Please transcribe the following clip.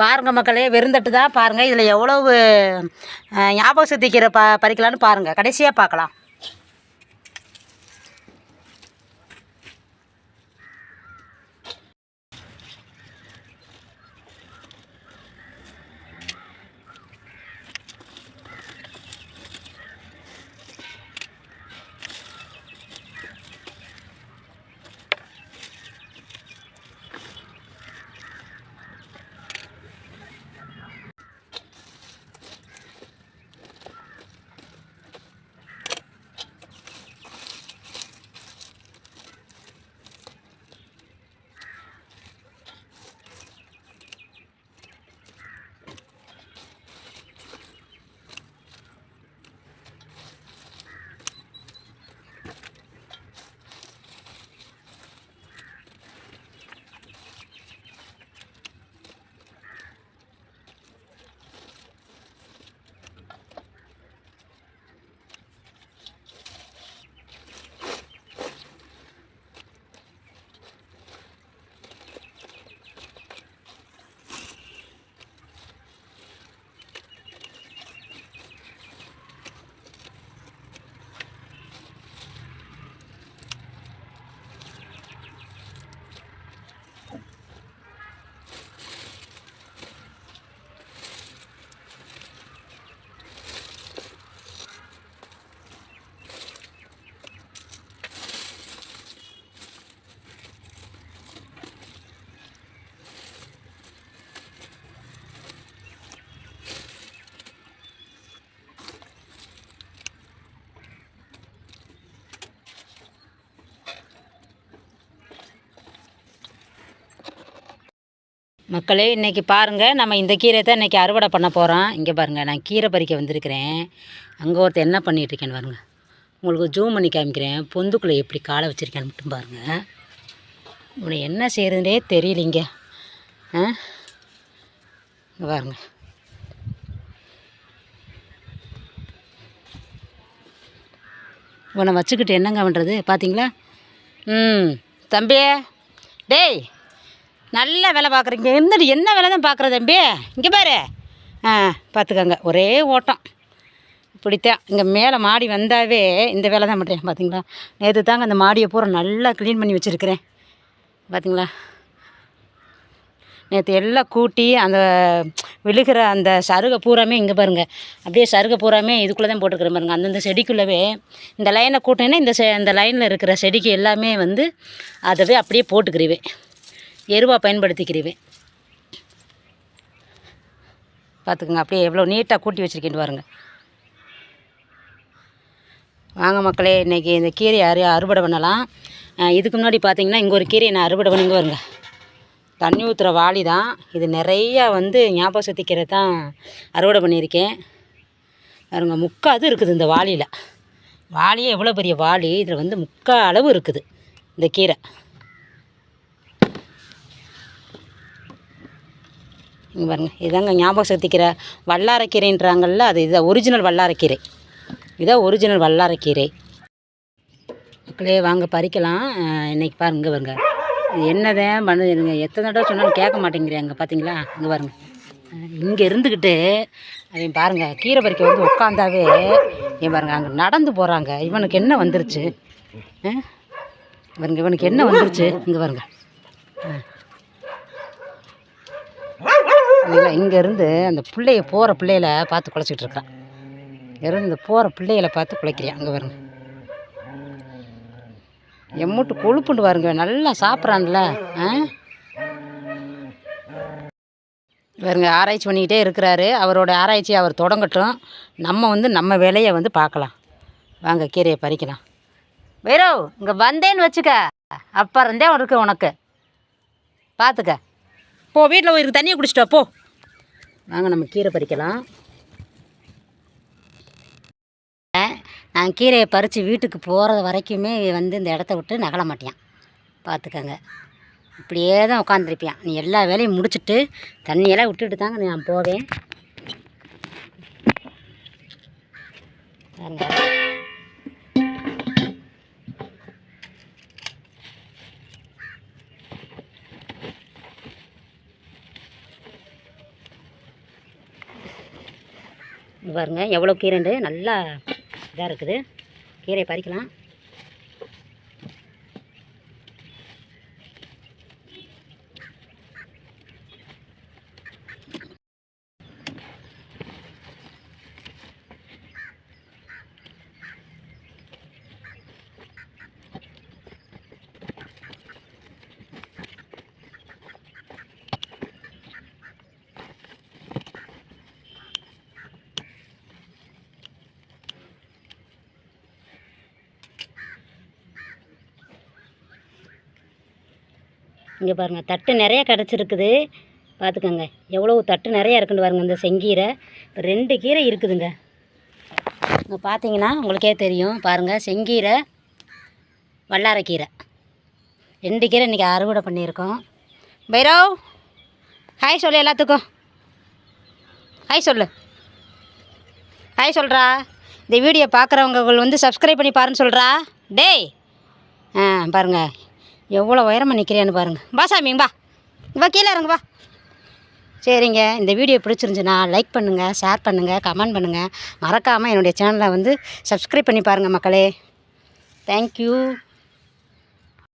பாருங்கள் மக்களே, வெறுந்தட்டு தான் பாருங்கள். இதில் எவ்வளவு ஞாபக சக்தி கீரை பறிக்கலான்னு பாருங்கள். கடைசியாக பார்க்கலாம். மக்களே, இன்றைக்கி பாருங்கள், நம்ம இந்த கீரை தான் இன்றைக்கி அறுவடை பண்ண போகிறோம். இங்கே பாருங்கள், நான் கீரை பறிக்க வந்திருக்கிறேன். அங்கே ஒருத்தர் என்ன பண்ணிகிட்ருக்கேன்னு பாருங்கள். உங்களுக்கு ஜூம் பண்ணி காமிக்கிறேன். பொந்துக்குள்ளே எப்படி காலை வச்சுருக்கேன்னு மட்டும் பாருங்கள். இவனை என்ன செய்கிறதுனே தெரியலிங்க. இங்கே பாருங்கள். இவனை வச்சுக்கிட்டு என்னங்க பண்ணுறது பார்த்தீங்களா? தம்பி, டேய், நல்ல வேலை பார்க்குறீங்க. இருந்துட்டு என்ன வேலை தான் பார்க்குற தம்பி? இங்கே பாரு. பார்த்துக்கோங்க, ஒரே ஓட்டம். இப்படித்தான் இங்கே மேலே மாடி வந்தாவே இந்த வேலை தான் பண்ணுறேன். பார்த்தீங்களா? நேற்று தாங்க அந்த மாடியை பூரா நல்லா க்ளீன் பண்ணி வச்சுருக்கிறேன். பார்த்தீங்களா? நேற்று எல்லாம் கூட்டி அந்த விழுகிற அந்த சருகை பூராமே இங்கே பாருங்கள். அப்படியே சருகை பூராமே இதுக்குள்ளே தான் போட்டுருக்குறேன் பாருங்கள். அந்தந்த செடிக்குள்ளவே இந்த லைனை கூட்டினேன்னா இந்த லைனில் இருக்கிற செடிக்கு எல்லாமே வந்து அதவே அப்படியே போட்டுக்கிறேன், எருவாக பயன்படுத்திக்கிறேன். பார்த்துக்குங்க, அப்படியே எவ்வளோ நீட்டாக கூட்டி வச்சுருக்கேன்னு பாருங்கள். வாங்க மக்களே, இன்றைக்கி இந்த கீரையை அறுவடை பண்ணலாம். இதுக்கு முன்னாடி பார்த்திங்கன்னா இங்கே ஒரு கீரையை நான் அறுவடை பண்ணி, இங்கே வருங்க, தண்ணி ஊற்றுற வாளி தான் இது. நிறையா வந்து ஞாபக சக்தி கீரை தான் அறுவடை பண்ணியிருக்கேன். பாருங்க, முக்காது இருக்குது இந்த வாளியில். வாளியே எவ்வளோ பெரிய வாளி, இதில் வந்து முக்கால் அளவு இருக்குது இந்த கீரை. இங்கே பாருங்கள், இதாங்க ஞாபக சக்தி கீரை. வல்லாரக்கீரைன்றாங்கள்ல, அது இதான் ஒரிஜினல் வல்லாரக்கீரை. இதான் ஒரிஜினல் வல்லாரக்கீரை. மக்களே வாங்க பறிக்கலாம். இன்றைக்கி பாருங்க, இங்கே பாருங்க, என்னதான் பண்ணுதுங்க. எத்தனை தடவை சொன்னாலும் கேட்க மாட்டேங்கிறாங்க. பார்த்தீங்களா? இங்கே பாருங்க, இங்கே இருந்துக்கிட்டு அவன் பாருங்கள் கீரை பறிக்க வந்து உட்காந்தாவே ஏன் பாருங்கள் அங்கே நடந்து போகிறாங்க. இவனுக்கு என்ன வந்துருச்சு பாருங்க, இவனுக்கு என்ன வந்துருச்சு. இங்கே பாருங்க, இங்கேருந்து அந்த பிள்ளைய போகிற பிள்ளைகளை பார்த்து குலைச்சிக்கிட்டு இருக்கான். இருந்து போகிற பிள்ளைகளை பார்த்து குலைக்கிறியான். அங்கே பாருங்க, எம்மூட்டு கொழுப்புண்டு பாருங்க, நல்லா சாப்பிட்றான்ல. பாருங்க, ஆராய்ச்சி பண்ணிக்கிட்டே இருக்கிறாரு. அவரோட ஆராய்ச்சி அவர் தொடங்கட்டும். நம்ம வந்து நம்ம வேலையை வந்து பார்க்கலாம். வாங்க கீரையை பறிக்கலாம். வேறோ இங்கே வந்தேன்னு வச்சுக்க, அப்போ இருந்தே இருக்கு உனக்கு. பார்த்துக்க, போ வீட்டில் போயிருக்கு, தண்ணியை குடிச்சிட்டோ போ. வாங்க நம்ம கீரை பறிக்கலாம். நான் கீரையை பறித்து வீட்டுக்கு போகிறது வரைக்குமே வந்து இந்த இடத்த விட்டு நகல மாட்டேன். பார்த்துக்கங்க, இப்படியே தான் உட்காந்துருப்பேன். நீ எல்லா வேலையும் முடிச்சுட்டு தண்ணியெல்லாம் விட்டுட்டு தாங்க நான் போவேன். இங்க பாருங்க எவ்வளோ கீரைண்டு நல்லா இதாக இருக்குது. கீரையை பறிக்கலாம். இங்கே பாருங்கள் தட்டு நிறையா கிடச்சிருக்குது. பார்த்துக்கோங்க எவ்வளோ தட்டு நிறையா இருக்குன்னு பாருங்கள். இந்த செங்கீரை 2 கீரை இருக்குதுங்க. இங்கே பார்த்தீங்கன்னா உங்களுக்கே தெரியும் பாருங்கள். செங்கீரை, வல்லாரைக்கீரை 2 கீரை இன்றைக்கி அறுவடை பண்ணியிருக்கோம். பைரவ் ஹாய் சொல்லு எல்லாத்துக்கும். ஹாய் சொல்லு. ஹாய் சொல்கிறா. இந்த வீடியோ பார்க்குறவங்க வந்து சப்ஸ்கிரைப் பண்ணி பாருன்னு சொல்கிறா. டேய் பாருங்கள் எவ்வளோ உயரமாக நிற்கிறேன்னு பாருங்கள். வா சாமி வா, வா கீழே இறங்கு வா. சரிங்க, இந்த வீடியோ பிடிச்சிருந்துச்சுன்னா லைக் பண்ணுங்கள், ஷேர் பண்ணுங்கள், கமெண்ட் பண்ணுங்கள். மறக்காமல் என்னுடைய சேனலை வந்து சப்ஸ்கிரைப் பண்ணி பாருங்கள் மக்களே. தேங்க்யூ.